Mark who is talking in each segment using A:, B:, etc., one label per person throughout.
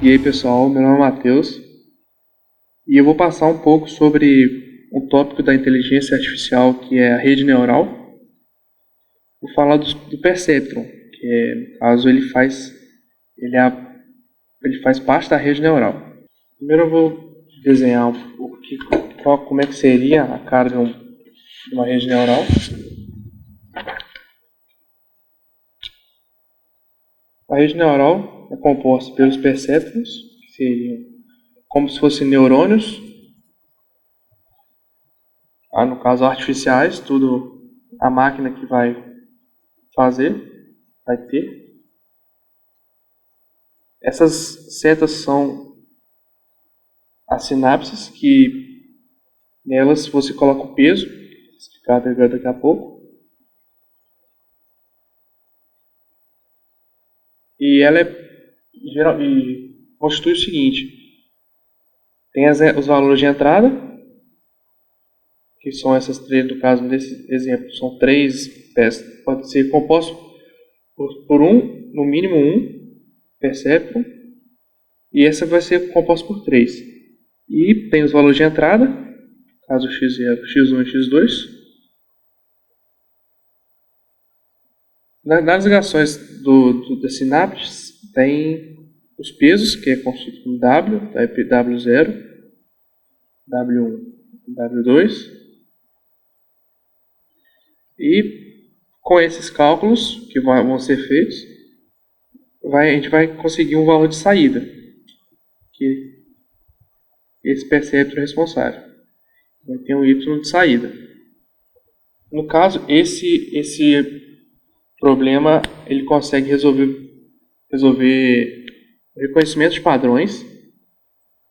A: E aí pessoal, meu nome é Matheus e eu vou passar um pouco sobre um tópico da inteligência artificial que é a rede neural. Vou falar do perceptron, que no caso ele faz parte da rede neural. Primeiro eu vou desenhar como é que seria a cara de uma rede neural. A rede neural é composta pelos perceptrons, que seriam como se fossem neurônios, no caso artificiais, tudo a máquina que vai ter. Essas setas são as sinapses, que nelas você coloca o peso, vou explicar daqui a pouco. E ela constitui o seguinte: tem os valores de entrada, que são essas três, no caso desse exemplo, são três peças, pode ser composto por no mínimo um perceptron, e essa vai ser composta por 3. E tem os valores de entrada, caso x0, x1 e x2. Nas ligações das sinapses, tem os pesos, que é constituído por W, W0, W1 e W2. E com esses cálculos que vão ser feitos, a gente vai conseguir um valor de saída, que esse perceptron é responsável. Vai ter um Y de saída. No caso, esse problema ele consegue resolver reconhecimento de padrões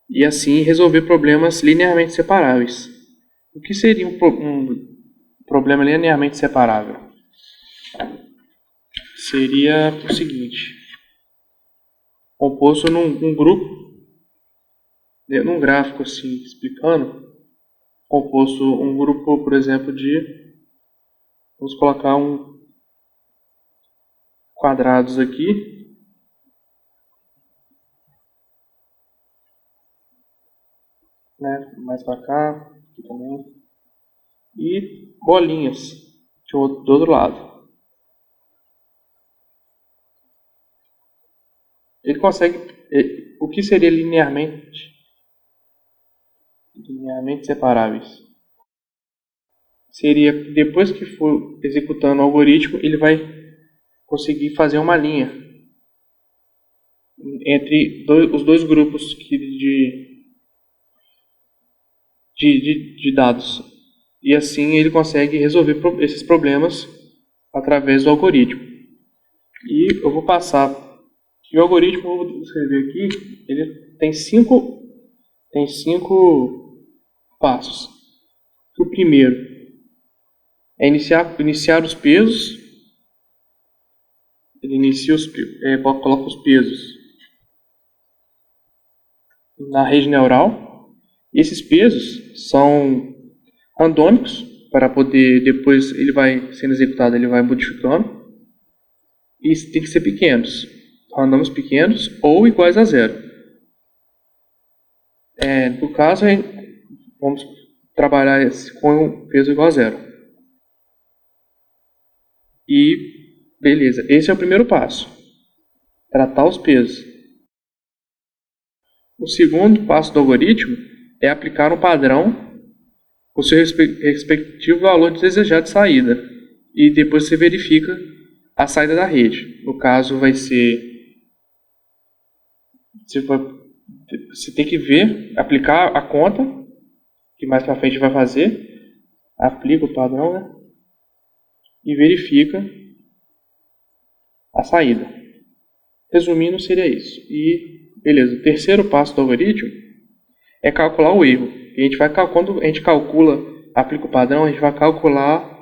A: e assim resolver problemas linearmente separáveis. O que seria um problema linearmente separável? Seria o seguinte: composto num grupo, num gráfico assim explicando, composto um grupo, por exemplo, vamos colocar quadrados aqui, né, mais para cá, aqui também, e bolinhas do outro lado. Ele consegue, o que seria linearmente separáveis? Seria, depois que for executando o algoritmo, ele vai conseguir fazer uma linha entre os dois grupos de dados. E assim ele consegue resolver esses problemas através do algoritmo. E eu vou passar que o algoritmo, vou escrever aqui, ele tem cinco passos. O primeiro é iniciar os pesos. Ele coloca os pesos na rede neural. E esses pesos são randômicos, para poder, depois ele vai sendo executado, ele vai modificando. E tem que ser pequenos, randômicos pequenos ou iguais a 0. No caso, vamos trabalhar com um peso igual a 0. E beleza, esse é o primeiro passo: tratar os pesos. O segundo passo do algoritmo é aplicar um padrão com seu respectivo valor desejado de saída, e depois você verifica a saída da rede. No caso, vai ser, você tem que aplicar a conta, que mais para frente vai fazer, aplica o padrão, né, e verifica a saída. Resumindo, seria isso. E beleza, o terceiro passo do algoritmo é calcular o erro. E quando a gente aplica o padrão, a gente vai calcular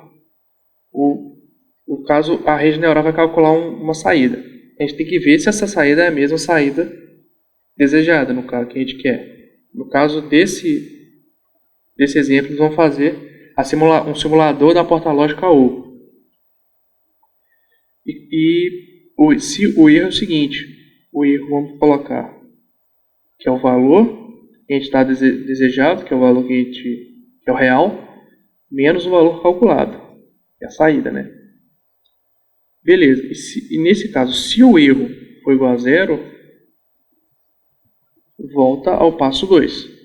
A: caso a rede neural vai calcular uma saída. a gente tem que ver se essa saída é a mesma saída desejada, no caso, que a gente quer. No caso desse exemplo, nós vamos fazer um simulador da porta lógica OR. Se o erro é o seguinte, o erro vamos colocar que é o valor que a gente está desejado, que é o valor que é o real, menos o valor calculado, que é a saída, né? Beleza, e nesse caso, se o erro for igual a zero, volta ao passo 2.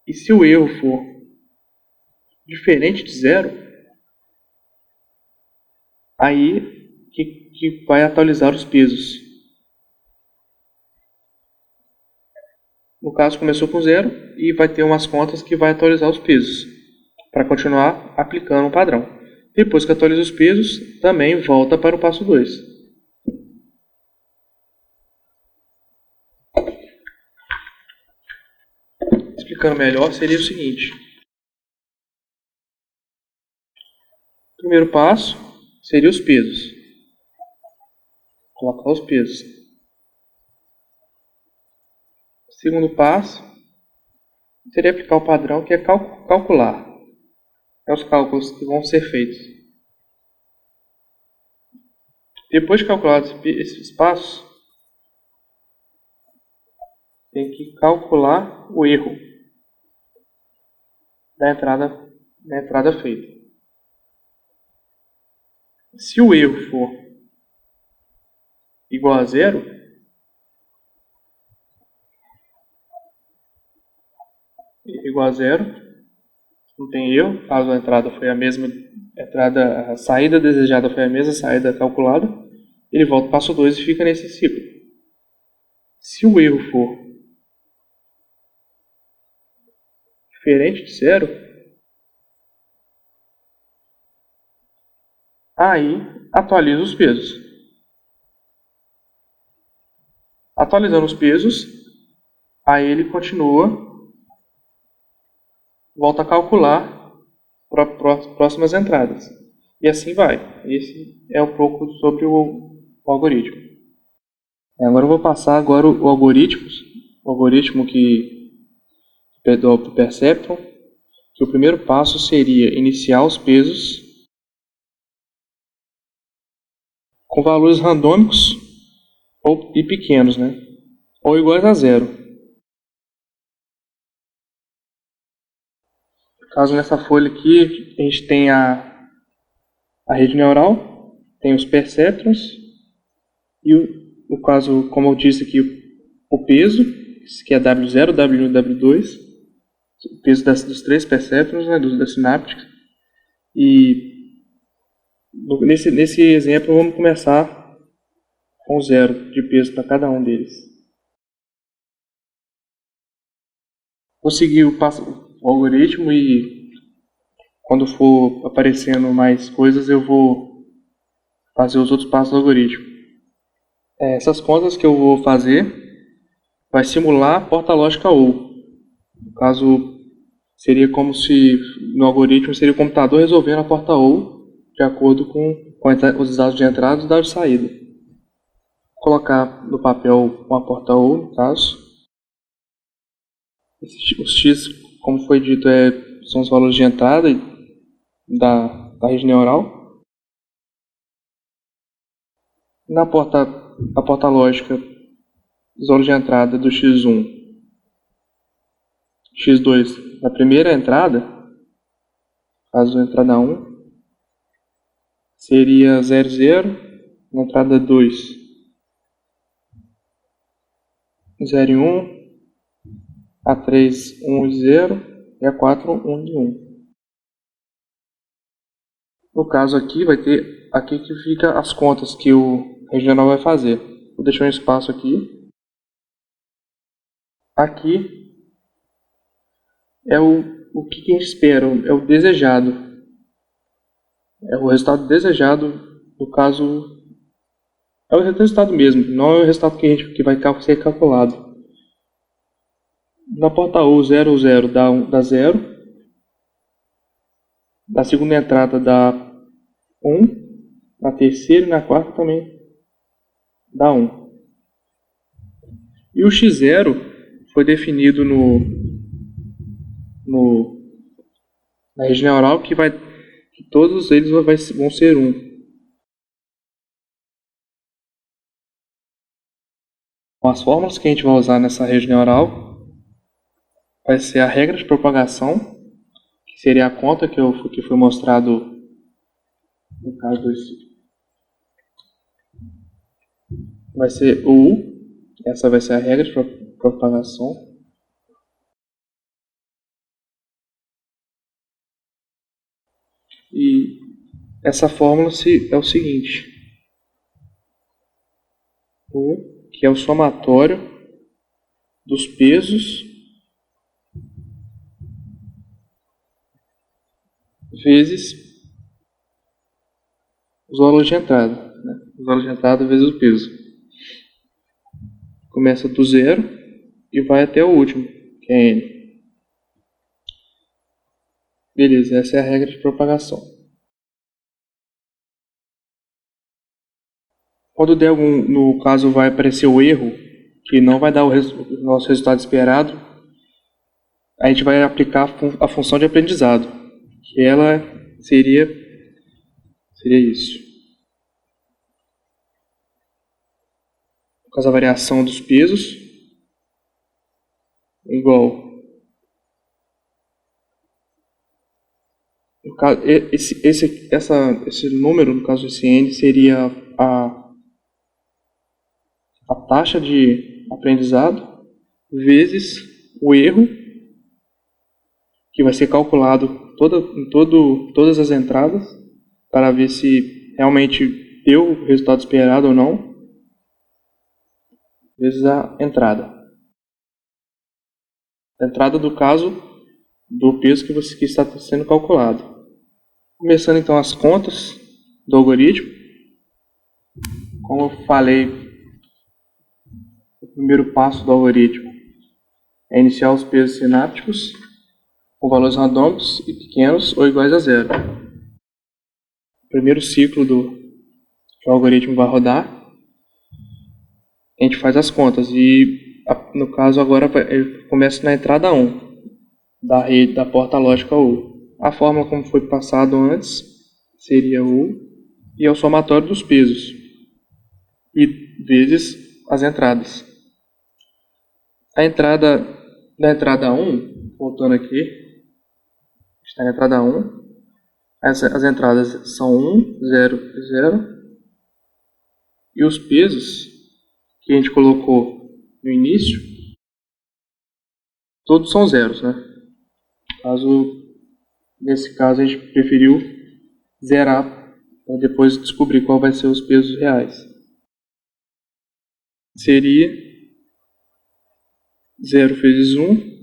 A: E se o erro for diferente de zero, aí que vai atualizar os pesos. No caso, começou com zero e vai ter umas contas que vai atualizar os pesos para continuar aplicando o padrão. Depois que atualiza os pesos, também volta para o passo 2. Explicando melhor, seria o seguinte. O primeiro passo seria os pesos. Colocar os pesos. O segundo passo seria aplicar o padrão, que é calcular. É os cálculos que vão ser feitos. Depois de calculados esses passos, tem que calcular o erro da entrada feita. Se o erro for igual a zero, não tem erro, caso a entrada foi a mesma, a saída desejada foi a mesma saída calculada, ele volta para o passo 2 e fica nesse ciclo. Se o erro for diferente de zero, aí atualiza os pesos. Atualizando os pesos, aí ele volta a calcular para próximas entradas. E assim vai. Esse é um pouco sobre o algoritmo. Agora eu vou passar o algoritmo do Perceptron, que o primeiro passo seria iniciar os pesos com valores randômicos e pequenos, né? Ou iguais a zero. No caso, nessa folha aqui, a gente tem a rede neural, tem os perceptrons e, no caso, como eu disse aqui, o peso, que é W0, W1 e W2, o peso dos três perceptrons, né, da sináptica. E nesse exemplo, vamos começar com zero de peso para cada um deles. Vou seguir o algoritmo e quando for aparecendo mais coisas eu vou fazer os outros passos do algoritmo. Essas contas que eu vou fazer vai simular a porta lógica OR. No caso, seria como se no algoritmo seria o computador resolvendo a porta OR de acordo com os dados de entrada e os dados de saída. Vou colocar no papel uma porta OR, no caso. Os X, como foi dito, são os valores de entrada da rede neural. Na porta lógica, os valores de entrada do X1, X2, na primeira entrada, caso a entrada 1, seria 0, 0, na entrada 2, 0 e 1, A3, 1 e 0, e A4, 1 e 1. No caso aqui, vai ter aqui que fica as contas que o regional vai fazer. Vou deixar um espaço aqui. Aqui é o que a gente espera, é o desejado. É o resultado desejado, no caso, é o resultado mesmo, não é o resultado que vai ser calculado. Na porta U, 0, 0 dá 0. Na segunda entrada dá 1. na terceira e na quarta também dá 1. E o x0 foi definido na região neural que todos eles vão ser 1. As fórmulas que a gente vai usar nessa rede neural vai ser a regra de propagação, que seria a conta que foi mostrado no caso vai ser o U. Essa vai ser a regra de propagação. E essa fórmula é o seguinte: U, que é o somatório dos pesos vezes os valores de entrada, né? Os valores de entrada vezes o peso. Começa do 0 e vai até o último, que é N. Beleza, essa é a regra de propagação. Quando der no caso vai aparecer o erro, que não vai dar o nosso resultado esperado, a gente vai aplicar a função de aprendizado, que ela seria isso. No caso, a variação dos pesos igual. No caso, esse número, no caso esse N, seria a taxa de aprendizado vezes o erro, que vai ser calculado em todas as entradas, para ver se realmente deu o resultado esperado ou não, vezes a entrada. A entrada do caso do peso que está sendo calculado. Começando então as contas do algoritmo. Como eu falei, o primeiro passo do algoritmo é iniciar os pesos sinápticos com valores randômicos e pequenos ou iguais a 0. O primeiro ciclo que o algoritmo vai rodar, a gente faz as contas e no caso agora ele começa na entrada 1 da porta lógica U. A fórmula como foi passado antes seria U e é o somatório dos pesos e vezes as entradas. A entrada da entrada 1, voltando aqui, está na entrada 1. As entradas são 1, 0 e 0. E os pesos que a gente colocou no início, todos são zeros, né? Nesse caso a gente preferiu zerar para depois descobrir qual vai ser os pesos reais. Seria 0 vezes 1,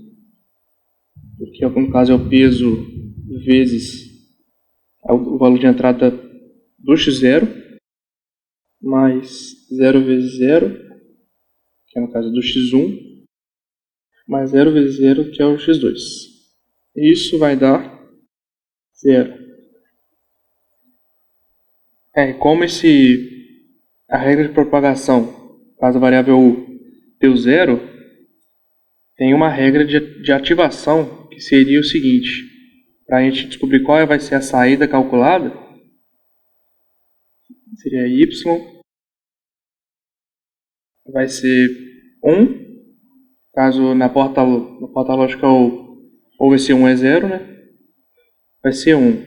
A: que no caso é o peso vezes o valor de entrada do x0, mais 0 vezes 0, que é no caso do x1, mais 0 vezes 0, que é o x2. Isso vai dar 0. Como a regra de propagação, caso a variável U deu 0, tem uma regra de ativação que seria o seguinte: para a gente descobrir qual vai ser a saída calculada, seria y vai ser 1, caso na porta lógica ou vai ser 1 é 0, né? Vai ser 1.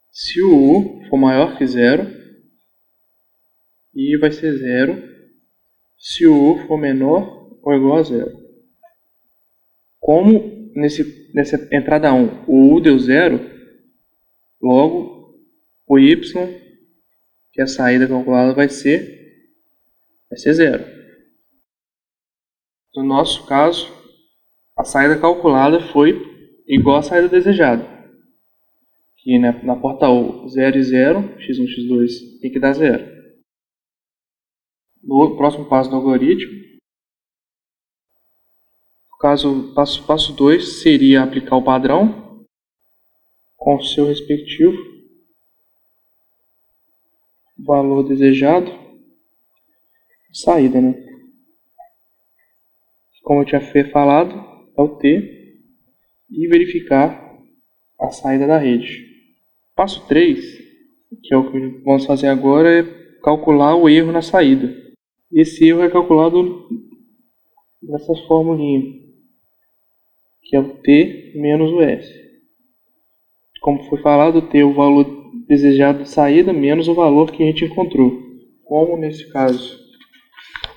A: Se o U for maior que 0, I vai ser 0. Se o U for menor ou igual a 0. Como nessa entrada 1 o U deu 0, logo o Y, que é a saída calculada, vai ser 0. No nosso caso, a saída calculada foi igual à saída desejada. Que na porta U, 0 e 0, x1, x2, tem que dar 0. No próximo passo do algoritmo, no caso, passo 2 seria aplicar o padrão com o seu respectivo valor desejado, saída, né? Como eu tinha falado, é o T, e verificar a saída da rede. Passo 3, que é o que vamos fazer agora, é calcular o erro na saída. Esse erro é calculado nessa formulinha, que é o T menos o S. Como foi falado, o T é o valor desejado de saída menos o valor que a gente encontrou. Como nesse caso,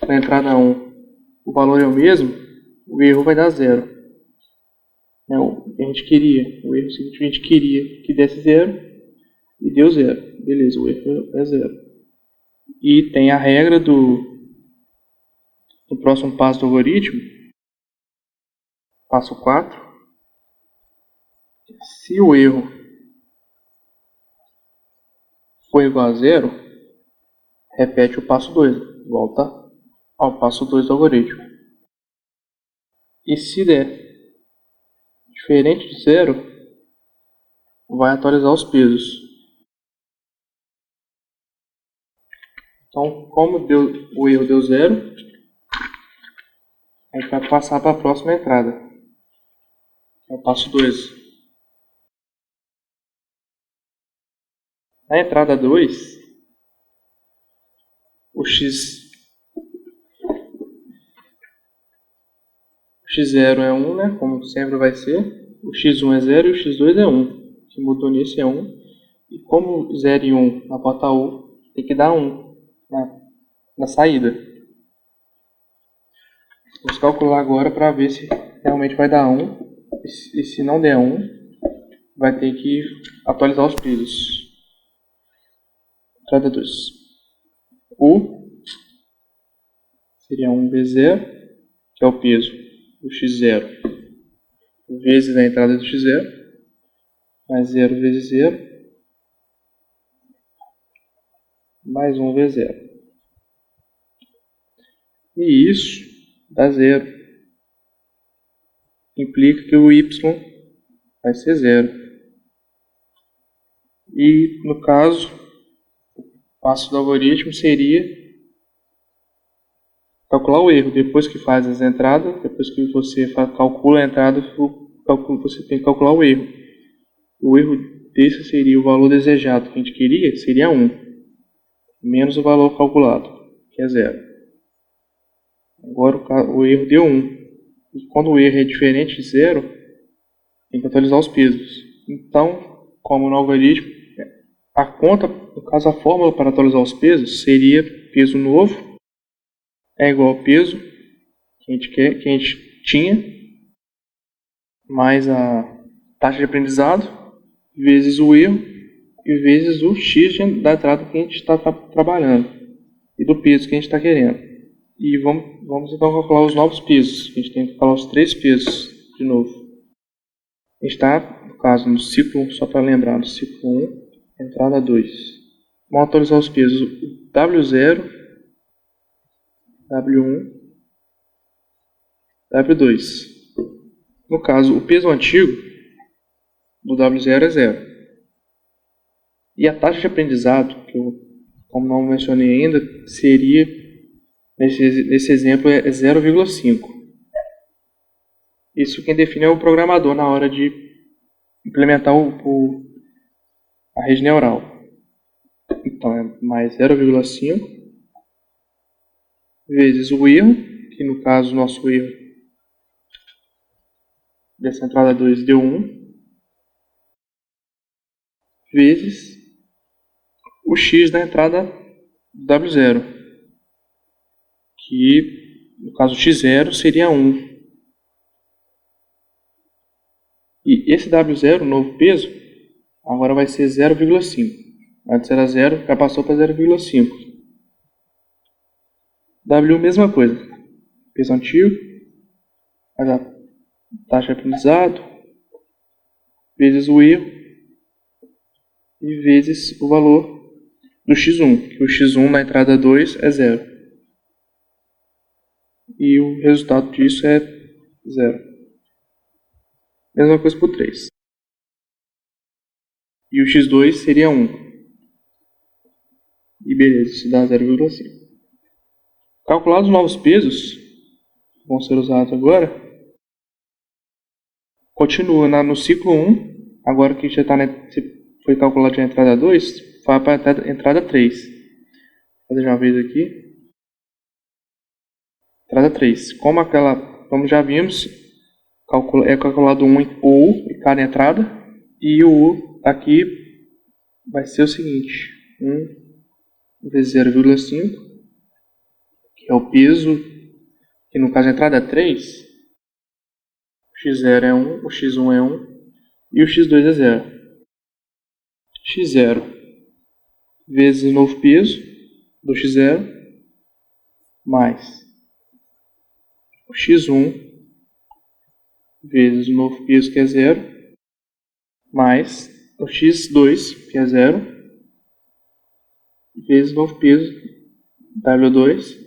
A: na entrada 1, o valor é o mesmo, o erro vai dar 0. É o que a gente queria. O erro seguinte, a gente queria que desse 0 e deu 0. Beleza, o erro é 0. E tem a regra do próximo passo do algoritmo, passo 4. Se o erro for igual a 0, repete o passo 2, volta ao passo 2 do algoritmo. E se der diferente de 0, vai atualizar os pesos. Então, como o erro deu 0, a gente vai passar para a próxima entrada. É o passo 2. Na entrada 2, o x0 é 1, né? Como sempre vai ser. O x1 é 0 e o x2 é 1. O que mudou nisso é 1. E como 0 e 1 na porta U, tem que dar 1 na saída. Vamos calcular agora para ver se realmente vai dar 1. E se não der 1, vai ter que atualizar os pesos. Entrada 2. U seria 1 vezes 0, que é o peso do x0, vezes a entrada do x0, mais 0 vezes 0, mais 1 vezes 0. E isso dá 0. Implica que o y vai ser 0. E, no caso, o passo do algoritmo seria calcular o erro. Depois que faz as entradas, depois que você calcula a entrada, você tem que calcular o erro. O erro desse seria o valor desejado que a gente queria, seria 1, menos o valor calculado, que é 0. Agora o erro deu 1. E quando o erro é diferente de 0, tem que atualizar os pesos. Então, como no algoritmo, a conta, no caso a fórmula para atualizar os pesos, seria peso novo é igual ao peso que a gente tinha, mais a taxa de aprendizado, vezes o erro, e vezes o x da entrada que a gente está trabalhando, e do peso que a gente está querendo. E vamos então calcular os novos pesos. A gente tem que calcular os 3 pesos de novo. A gente está, no caso, no ciclo 1, só para lembrar, no ciclo 1, entrada 2. Vamos atualizar os pesos. W0, W1, W2. No caso, o peso antigo do W0 é 0. E a taxa de aprendizado, que eu, como não mencionei ainda, seria, nesse exemplo, é 0,5. Isso quem define é o programador na hora de implementar a rede neural. Então é mais 0,5 vezes o erro, que no caso o nosso erro dessa entrada 2 deu 1, vezes o x da entrada W0, que no caso x0 seria 1. E esse W0, novo peso, agora vai ser 0,5. Antes era 0, já passou para 0,5. W, mesma coisa. Peso antigo, mais a taxa de aprendizado, vezes o erro, e vezes o valor do x1, que o x1 na entrada 2 é 0. E o resultado disso é 0. Mesma coisa para o 3. E o x2 seria 1. E beleza, isso dá 0,5. Calculados os novos pesos, que vão ser usados agora, continua no ciclo 1, agora que já foi calculado a entrada 2, vai para a entrada 3. Vou fazer uma vez aqui. Entrada 3. Como já vimos, é calculado o U em cada entrada, e o U aqui vai ser o seguinte: 1 vezes 0,5, que é o peso, que no caso a entrada é 3, o x0 é 1, o x1 é 1 e o x2 é 0. x0 vezes o novo peso do x0 mais o x1 vezes o novo peso, que é 0, mais o x2, que é 0, vezes o novo peso, W2,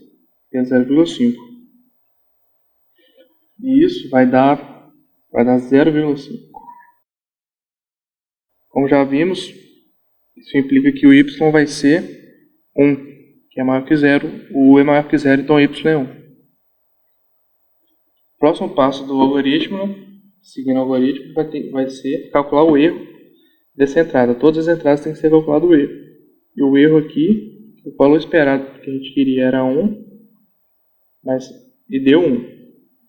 A: que é 0,5. E isso vai dar 0,5. Como já vimos, isso implica que o y vai ser 1, que é maior que 0. O U é maior que 0, então o y é 1. Próximo passo do algoritmo, seguindo o algoritmo, vai ser calcular o erro dessa entrada. Todas as entradas têm que ser calculado o erro. E o erro aqui, o valor esperado que a gente queria era 1, e deu 1.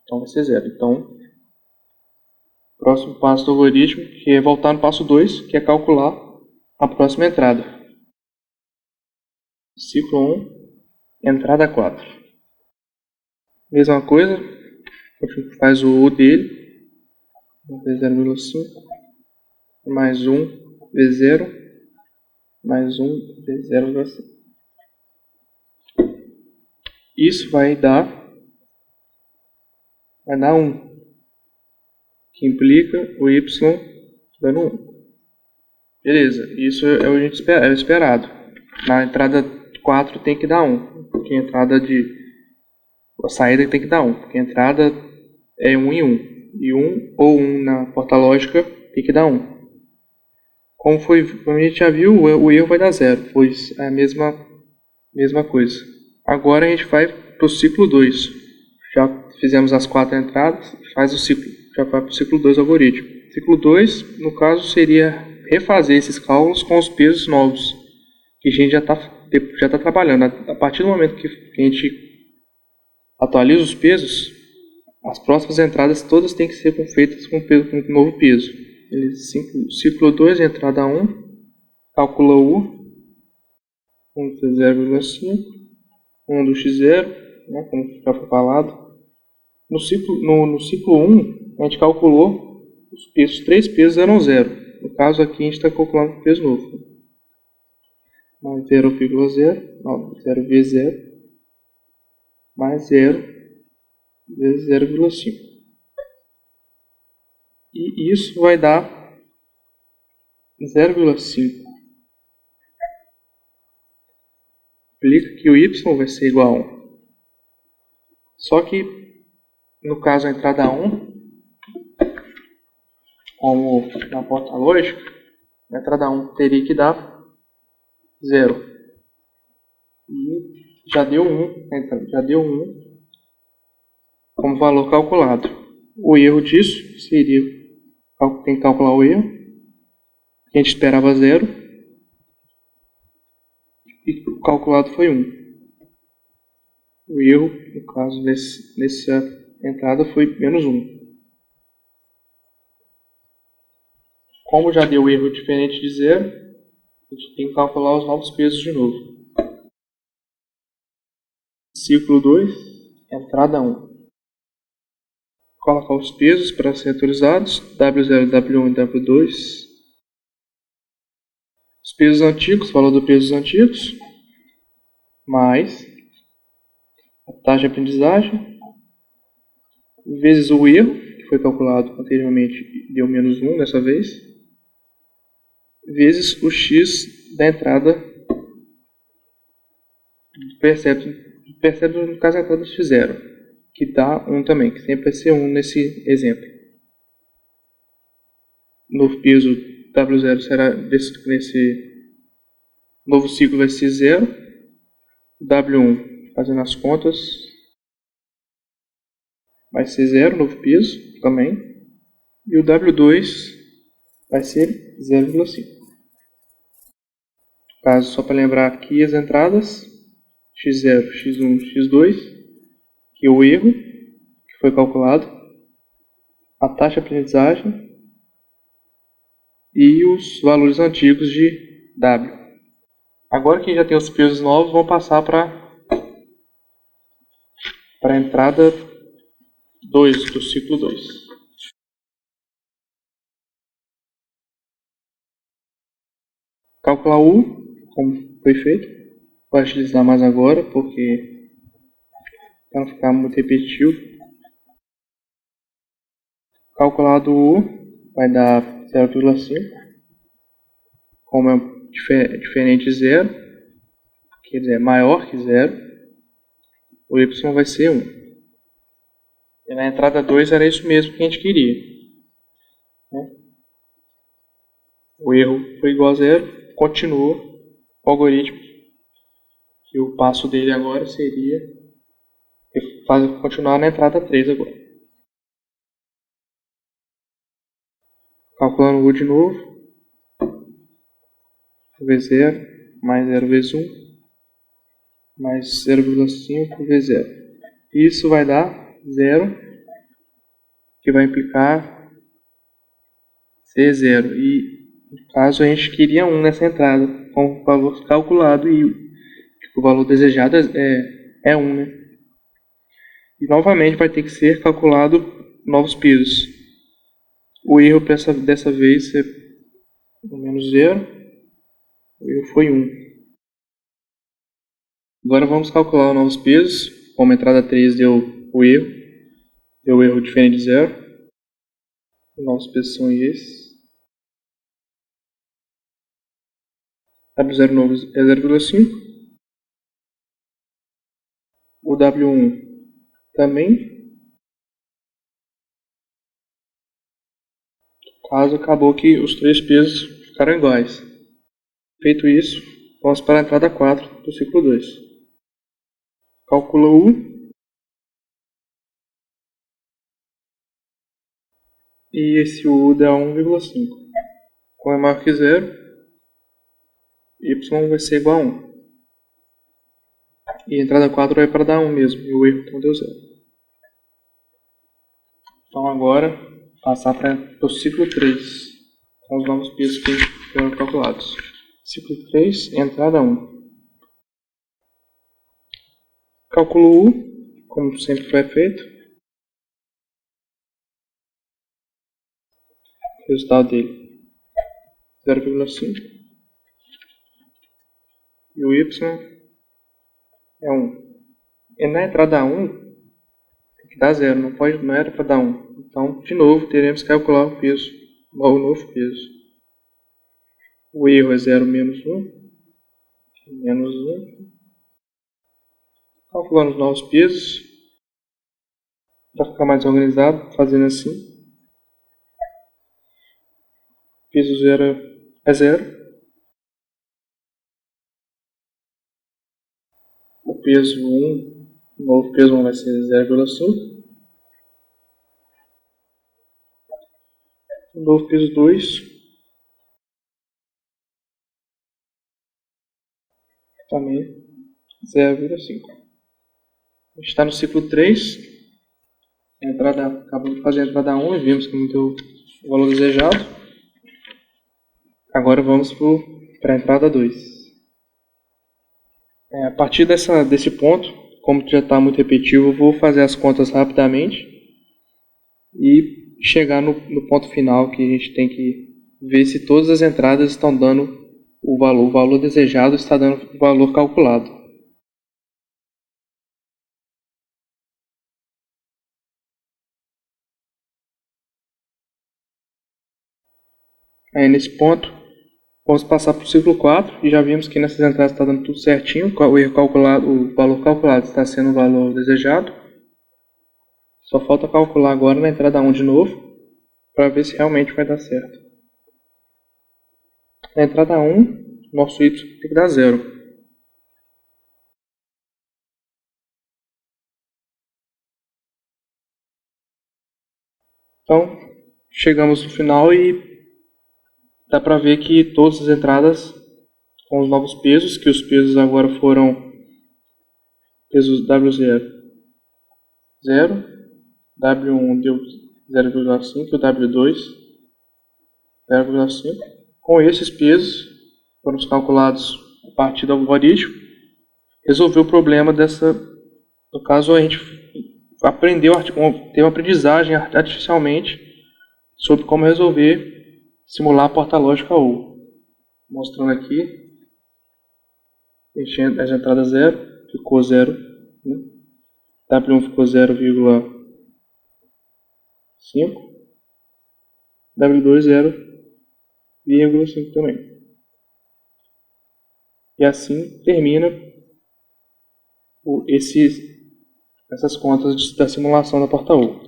A: Então vai ser 0. Então, próximo passo do algoritmo, que é voltar no passo 2, que é calcular a próxima entrada. Ciclo 1, entrada 4. Mesma coisa, faz o U dele, vezes 0,5, mais 1 vezes 0, mais 1 vezes 0,5. Isso vai dar 1, que implica o y dando 1. Beleza, isso é o que a gente é esperado. Na entrada 4 tem que dar 1, porque a saída tem que dar 1, porque a entrada é 1 em 1. E 1 ou 1 na porta lógica tem que dar 1. Como a gente já viu, o erro vai dar 0, pois é a mesma coisa. Agora a gente vai para o ciclo 2. Já fizemos as 4 entradas, já vai para o ciclo 2 algoritmo. Ciclo 2, no caso, seria refazer esses cálculos com os pesos novos, que a gente já está trabalhando. A partir do momento que a gente atualiza os pesos, as próximas entradas todas têm que ser feitas com um novo peso. Ciclo 2, entrada 1, calcula U, 0,5, 1 do x0, né, como já foi falado. No ciclo 1, a gente calculou os 3 pesos eram 0. No caso aqui, a gente está calculando o peso novo. Mais 0,0, 0 vezes 0, mais 0 vezes 0,5. E isso vai dar 0,5. Implica que o y vai ser igual a 1. Só que, no caso a entrada 1, como na porta lógica, a entrada 1 teria que dar 0. E já deu 1 como valor calculado. O erro disso seria, tem que calcular o erro, que a gente esperava 0, e o calculado foi 1. O erro, no caso, nessa entrada foi menos 1. Como já deu erro diferente de 0, a gente tem que calcular os novos pesos de novo. Ciclo 2, entrada 1. Colocar os pesos para serem atualizados, W0, W1 e W2. Os pesos antigos, valor dos pesos antigos, mais a taxa de aprendizagem, vezes o erro, que foi calculado anteriormente, deu menos 1 dessa vez, vezes o x da entrada, percebe no caso a entrada x0, que dá 1 também, que sempre vai ser 1 nesse exemplo. Novo peso W0 será nesse novo ciclo vai ser 0, O W1, fazendo as contas, vai ser 0, novo peso também. E o W2 vai ser 0,5. No caso, só para lembrar aqui as entradas, x0, x1, x2, que é o erro que foi calculado, a taxa de aprendizagem e os valores antigos de W. Agora que já tem os pesos novos, vamos passar para a entrada 2 do ciclo 2. Calcular U, como foi feito. Vou agilizar mais agora, porque para não ficar muito repetitivo. Calculado U vai dar 0,5, como é diferente de 0, quer dizer, maior que 0, o Y vai ser 1. E na entrada 2 era isso mesmo que a gente queria. O erro foi igual a 0, continua o algoritmo. E o passo dele agora seria continuar na entrada 3 agora. Calculando U de novo. V0 mais 0 vezes 1 mais 0,5 V0. Isso vai dar 0, que vai implicar ser 0. E no caso a gente queria 1 nessa entrada, com o valor calculado e o valor desejado é 1, né? E novamente vai ter que ser calculado novos pesos. O erro dessa vez é menos 0, o erro foi 1. Agora vamos calcular os novos pesos. Como a entrada 3 deu o erro diferente de 0. Os novos pesos são esses. W0 novo é 0,5. O W1 também. Caso acabou que os três pesos ficaram iguais. Feito isso, vamos para a entrada 4 do ciclo 2. Calcula U. E esse U dá 1,5. Como é maior que 0, Y vai ser igual a 1. E a entrada 4 vai para dar 1 mesmo. E o erro então deu 0. Então agora, passar para o ciclo 3. Com os novos pesos que foram calculados. Ciclo 3, entrada 1. Cálculo U, como sempre foi feito. Resultado dele, 0,5. E o Y é 1. E na entrada 1, tem que dar 0, não era para dar 1. Então, de novo, teremos que calcular o peso, o novo peso. O erro é 0 menos 1. Menos 1. Calculando os novos pesos. Para ficar mais organizado, fazendo assim. Peso 0 é 0. O peso 1, o novo peso 1 vai ser 0,5. O novo peso 2 também 0,5. A gente está no ciclo 3. Acabamos de fazer a entrada 1 e vimos que não deu o valor desejado. Agora vamos para a entrada 2. A partir desse ponto, como já está muito repetitivo, eu vou fazer as contas rapidamente e chegar no ponto final, que a gente tem que ver se todas as entradas estão dando o valor desejado está dando o valor calculado. Aí nesse ponto, vamos passar para o ciclo 4 e já vimos que nessas entradas está dando tudo certinho, o valor calculado está sendo o valor desejado. Só falta calcular agora na entrada 1 de novo, para ver se realmente vai dar certo. Na entrada 1, nosso Y tem que dar 0. Então, chegamos no final e dá para ver que todas as entradas com os novos pesos, que os pesos agora foram pesos W0, 0, W1 deu 0,5 e o W2 0,5. Com esses pesos, foram calculados a partir do algoritmo, resolveu o problema dessa. No caso, a gente aprendeu, teve uma aprendizagem artificialmente sobre como resolver, simular a porta lógica U. Mostrando aqui, as entradas 0, ficou 0, né? W1 ficou 0,5, W2 0,5 também. E assim termina essas contas da simulação da porta U.